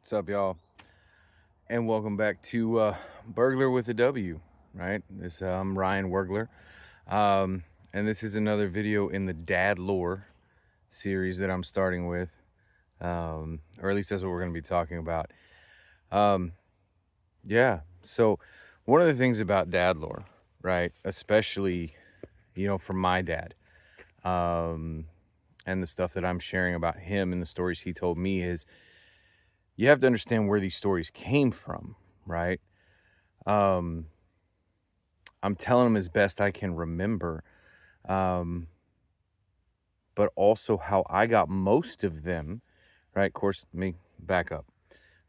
What's up, y'all? And welcome back to Burglar with a W, right? I'm Ryan Wergler. And this is another video in the dad lore series that I'm starting with. Or at least that's what we're going to be talking about. Yeah, so one of the things about dad lore, right? Especially, from my dad, and the stuff that I'm sharing about him and the stories he told me is you have to understand where these stories came from, right? I'm telling them as best I can remember, um, but also how I got most of them, right? Of course, let me back up,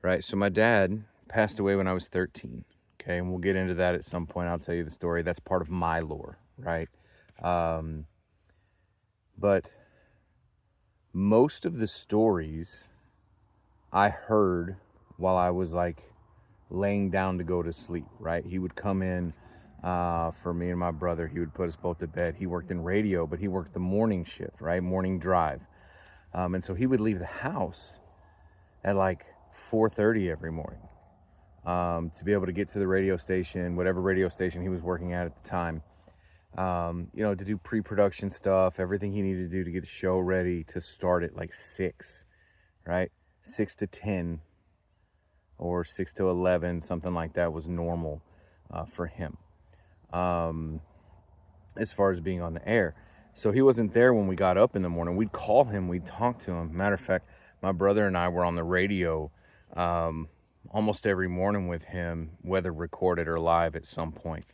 right? So my dad passed away when I was 13, okay? And we'll get into that at some point. I'll tell you the story. That's part of my lore, right? But most of the stories I heard while I was like laying down to go to sleep, right? He would come in for me and my brother. He would put us both to bed. He worked in radio, but he worked the morning shift, right? Morning drive. And so he would leave the house at like 4:30 every morning to be able to get to the radio station, whatever radio station he was working at the time, to do pre-production stuff, everything he needed to do to get the show ready to start at like 6, right? 6 to 10 or 6 to 11, something like that was normal for him as far as being on the air. So he wasn't there when we got up in the morning. We'd call him, we'd talk to him. Matter of fact, my brother and I were on the radio almost every morning with him, whether recorded or live at some point.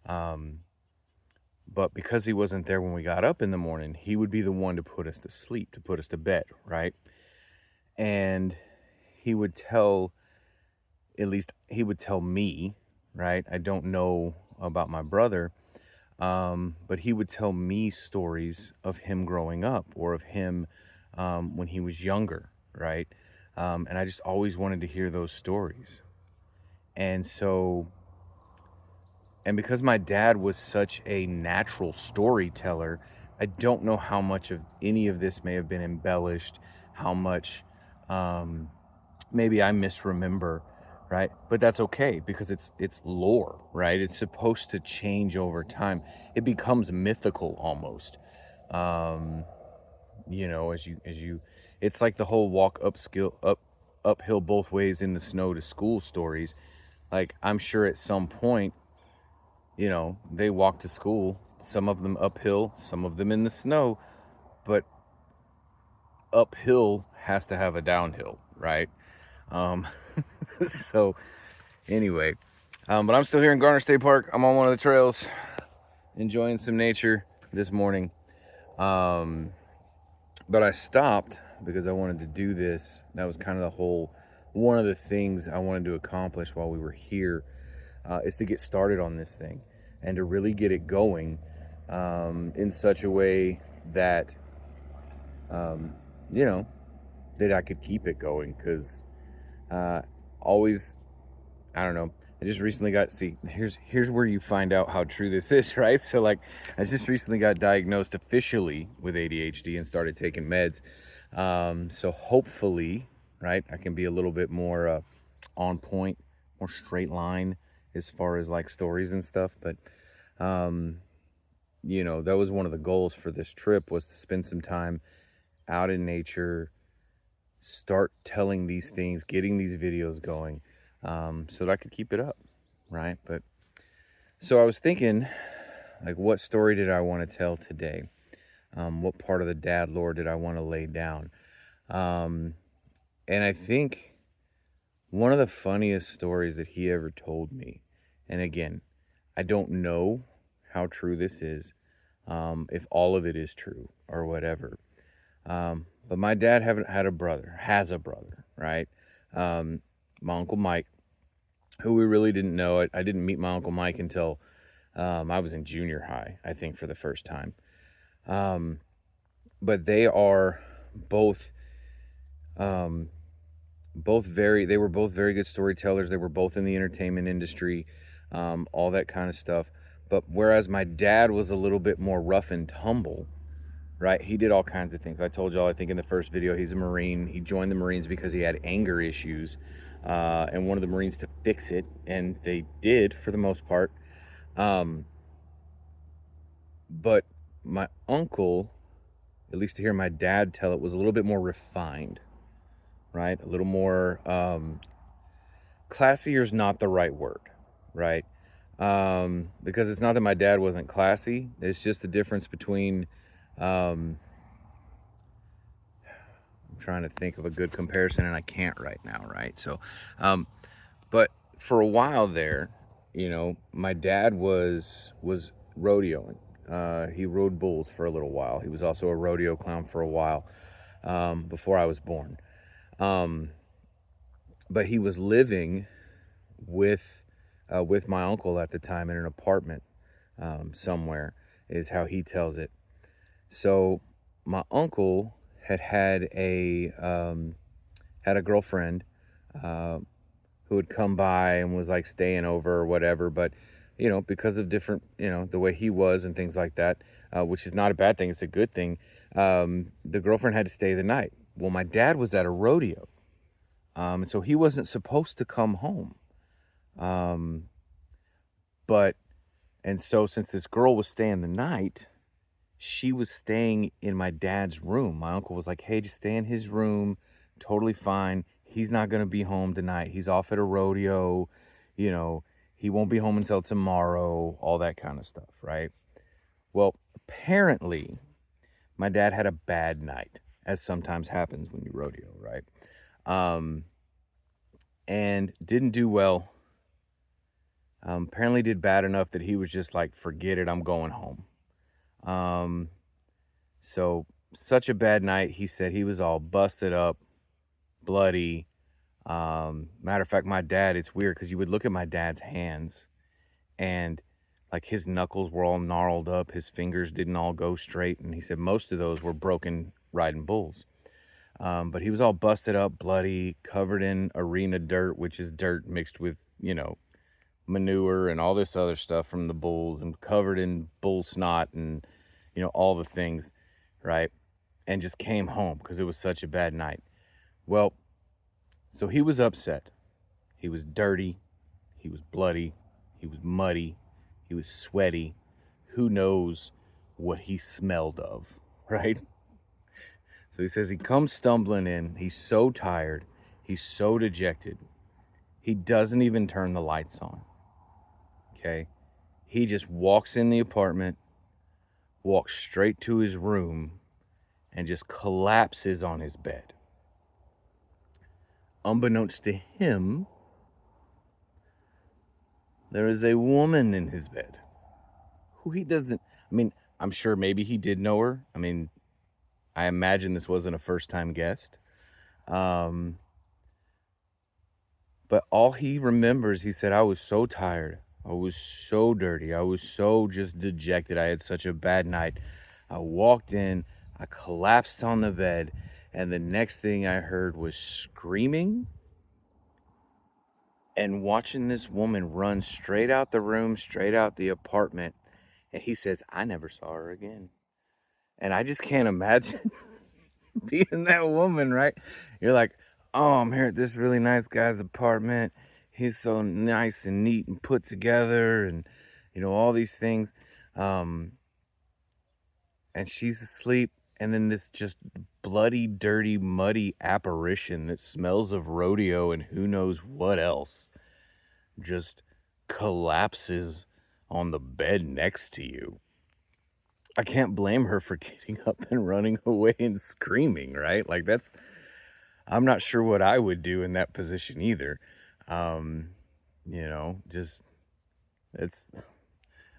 But because he wasn't there when we got up in the morning, he would be the one to put us to sleep, to put us to bed, right? And he would tell, at least he would tell me, right? I don't know about my brother, but he would tell me stories of him growing up or of him when he was younger, right? And I just always wanted to hear those stories. And so, and because my dad was such a natural storyteller, I don't know how much of any of this may have been embellished, how much maybe I misremember, right? But that's okay because it's lore, right? It's supposed to change over time. It becomes mythical almost. As you it's like the whole walk uphill both ways in the snow to school stories. Like I'm sure at some point, they walk to school, some of them uphill, some of them in the snow, but uphill has to have a downhill, right? So anyway, but I'm still here in Garner State Park. I'm on one of the trails, enjoying some nature this morning. But I stopped because I wanted to do this. That was kind of one of the things I wanted to accomplish while we were here, is to get started on this thing and to really get it going in such a way that, that I could keep it going. Because always, I don't know. I just recently here's where you find out how true this is, right? So like, I just recently got diagnosed officially with ADHD and started taking meds. So hopefully, right, I can be a little bit more on point, more straight line as far as like stories and stuff. But, that was one of the goals for this trip, was to spend some time out in nature, start telling these things, getting these videos going, so that I could keep it up, right? But so I was thinking, like, what story did I want to tell today? What part of the dad lore did I want to lay down? And I think one of the funniest stories that he ever told me, and again, I don't know how true this is, if all of it is true or whatever. But my dad has a brother, right? My Uncle Mike, who we really didn't know. I didn't meet my Uncle Mike until I was in junior high, I think, for the first time. But they are both they were both very good storytellers. They were both in the entertainment industry, all that kind of stuff. But whereas my dad was a little bit more rough and tumble, right? He did all kinds of things. I told y'all, I think in the first video, he's a Marine. He joined the Marines because he had anger issues and wanted the Marines to fix it, and they did for the most part. But my uncle, at least to hear my dad tell it, was a little bit more refined, right? A little more classier is not the right word, right? Because it's not that my dad wasn't classy. It's just the difference between I'm trying to think of a good comparison and I can't right now, right? So but for a while there, you know, my dad was rodeoing. He rode bulls for a little while. He was also a rodeo clown for a while before I was born. But he was living with my uncle at the time in an apartment somewhere, is how he tells it. So my uncle had a girlfriend who would come by and was like staying over or whatever, but you know, because of different, you know, the way he was and things like that, which is not a bad thing, it's a good thing. The girlfriend had to stay the night. Well, my dad was at a rodeo, so he wasn't supposed to come home. But and so since this girl was staying the night, she was staying in my dad's room. My uncle was like, "Hey, just stay in his room. Totally fine. He's not going to be home tonight. He's off at a rodeo. You know, he won't be home until tomorrow," all that kind of stuff, right? Well, apparently, my dad had a bad night, as sometimes happens when you rodeo, right? And didn't do well. Apparently did bad enough that he was just like, "Forget it, I'm going home." So such a bad night. He said he was all busted up, bloody. Matter of fact, my dad, it's weird because you would look at my dad's hands and like his knuckles were all gnarled up. His fingers didn't all go straight. And he said most of those were broken riding bulls. But he was all busted up, bloody, covered in arena dirt, which is dirt mixed with, you know, manure and all this other stuff from the bulls, and covered in bull snot and, you know, all the things, right? And just came home because it was such a bad night. Well, so he was upset. He was dirty. He was bloody. He was muddy. He was sweaty. Who knows what he smelled of, right? So he says he comes stumbling in. He's so tired. He's so dejected. He doesn't even turn the lights on. Okay? He just walks in the apartment, walks straight to his room, and just collapses on his bed. Unbeknownst to him, there is a woman in his bed who he doesn't, I mean, I'm sure maybe he did know her. I mean, I imagine this wasn't a first-time guest. But all he remembers, he said, "I was so tired. I was so dirty. I was so just dejected. I had such a bad night. I walked in, I collapsed on the bed, and the next thing I heard was screaming and watching this woman run straight out the room, straight out the apartment." And he says, "I never saw her again." And I just can't imagine being that woman, right? You're like, "Oh, I'm here at this really nice guy's apartment. He's so nice and neat and put together and, you know, all these things." And she's asleep. And then this just bloody, dirty, muddy apparition that smells of rodeo and who knows what else just collapses on the bed next to you. I can't blame her for getting up and running away and screaming, right? Like I'm not sure what I would do in that position either. You know, just it's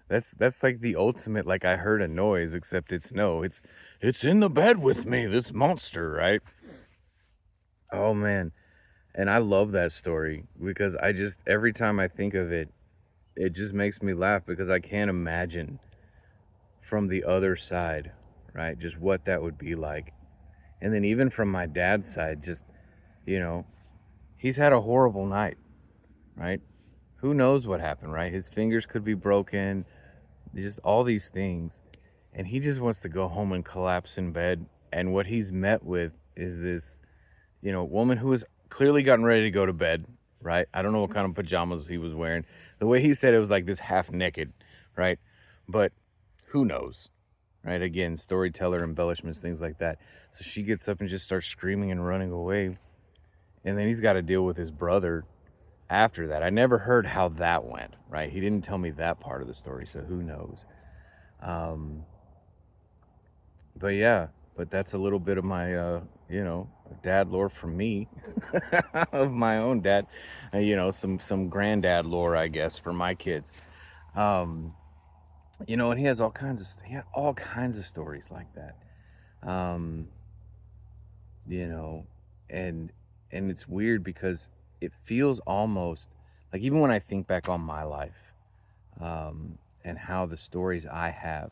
that's like the ultimate, like, I heard a noise, except it's in the bed with me, this monster, right? Oh man. And I love that story because every time I think of it, it just makes me laugh because I can't imagine from the other side, right? Just what that would be like. And then even from my dad's side, just, you know, he's had a horrible night, right? Who knows what happened, right? His fingers could be broken, just all these things. and he just wants to go home and collapse in bed. And what he's met with is this, woman who has clearly gotten ready to go to bed, right? I don't know what kind of pajamas he was wearing. The way he said it was like this half naked, right? But who knows, right? Again, storyteller embellishments, things like that. So she gets up and just starts screaming and running away. And then he's got to deal with his brother after that. I never heard how that went, right? He didn't tell me that part of the story, so who knows? Um, but yeah, but that's a little bit of my, dad lore from me, of my own dad. Some granddad lore, I guess, for my kids. Um, and he had all kinds of stories like that. Um, you know, and it's weird because it feels almost like, even when I think back on my life, and how the stories I have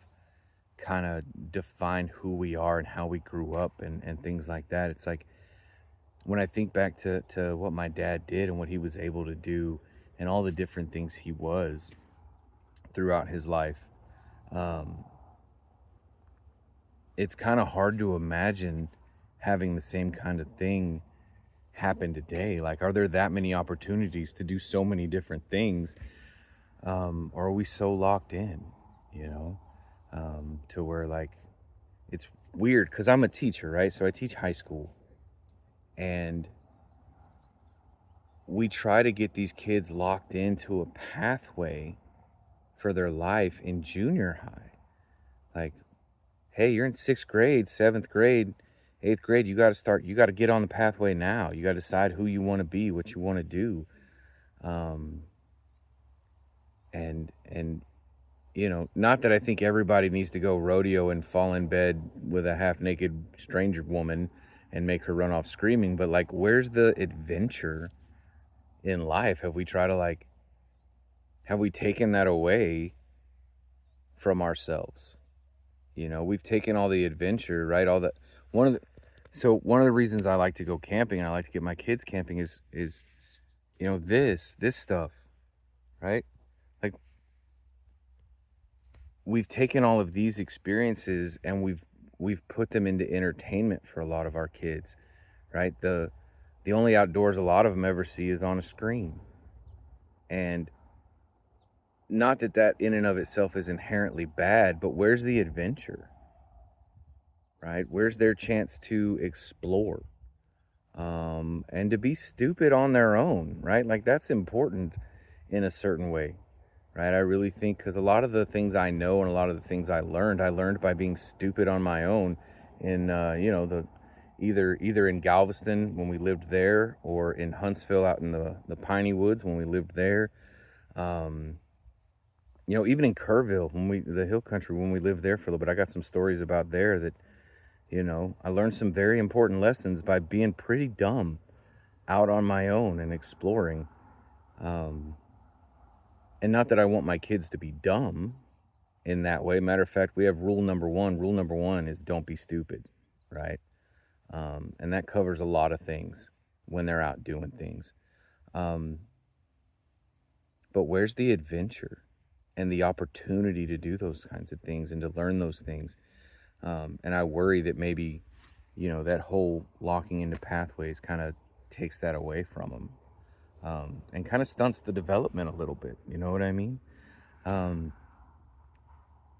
kind of define who we are and how we grew up, and things like that. It's like when I think back to what my dad did and what he was able to do and all the different things he was throughout his life, um, it's kind of hard to imagine having the same kind of thing happen today. Like, are there that many opportunities to do so many different things? Or are we so locked in, to where, like, it's weird because I'm a teacher, right? So I teach high school, and we try to get these kids locked into a pathway for their life in junior high. Like, hey, you're in 6th grade, 7th grade, 8th grade. You got to get on the pathway now. You got to decide who you want to be, what you want to do. Um, and not that I think everybody needs to go rodeo and fall in bed with a half naked stranger woman and make her run off screaming, but like, where's the adventure in life? Have we taken that away from ourselves? We've taken all the adventure, right? One of the reasons I like to go camping and I like to get my kids camping is this stuff, right? Like, we've taken all of these experiences and we've put them into entertainment for a lot of our kids, right? The only outdoors a lot of them ever see is on a screen. And not that in and of itself is inherently bad, but where's the adventure, right? Where's their chance to explore, and to be stupid on their own, right? Like, that's important in a certain way, right? I really think, because a lot of the things I know and a lot of the things I learned by being stupid on my own in, either in Galveston when we lived there, or in Huntsville out in the piney woods when we lived there. Even in Kerrville, the hill country, when we lived there for a little bit, I got some stories about there that, I learned some very important lessons by being pretty dumb out on my own and exploring. And not that I want my kids to be dumb in that way. Matter of fact, we have rule number one. Rule number one is don't be stupid, right? And that covers a lot of things when they're out doing things. But where's the adventure and the opportunity to do those kinds of things and to learn those things? And I worry that maybe, that whole locking into pathways kind of takes that away from them, and kind of stunts the development a little bit. You know what I mean?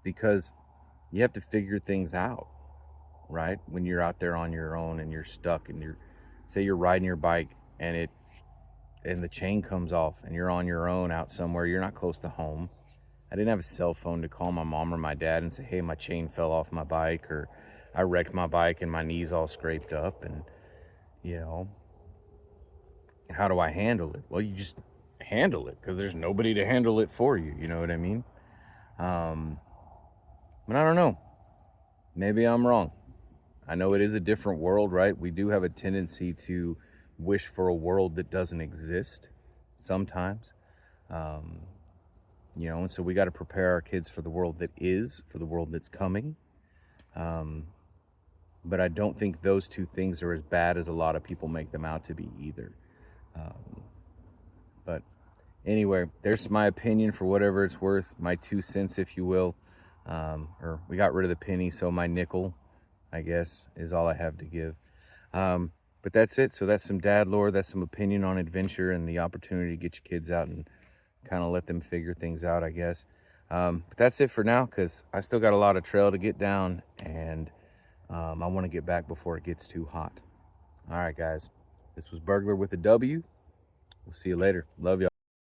Because you have to figure things out, right? When you're out there on your own and you're stuck and say you're riding your bike and the chain comes off and you're on your own out somewhere, you're not close to home. I didn't have a cell phone to call my mom or my dad and say, hey, my chain fell off my bike, or I wrecked my bike and my knee's all scraped up. And, how do I handle it? Well, you just handle it, because there's nobody to handle it for you. You know what I mean? But I don't know. Maybe I'm wrong. I know it is a different world, right? We do have a tendency to wish for a world that doesn't exist sometimes. And so we got to prepare our kids for the world that is, for the world that's coming. But I don't think those two things are as bad as a lot of people make them out to be either. But anyway, there's my opinion for whatever it's worth, my 2 cents, if you will. or we got rid of the penny, so my nickel, I guess, is all I have to give. But that's it. So that's some dad lore. That's some opinion on adventure and the opportunity to get your kids out and kind of let them figure things out, I guess. But that's it for now, because I still got a lot of trail to get down, and I want to get back before it gets too hot. All right, guys. This was Burglar with a W. We'll see you later. Love y'all.